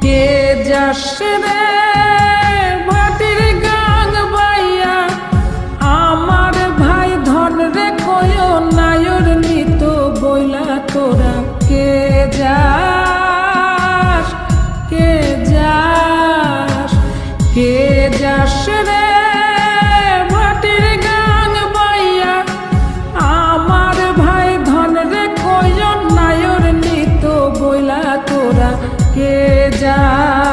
কে যাস রে ভাটির গাং বাইয়া আমার ভাই ধন রে কয় নায়র নিত বইলা তোরা কে যাস কে যাস কে যাস রে ভাটির গাং বাইয়া আমার ভাই ধন রে কয় নায়র নিত বইলা তোরা কে যাস।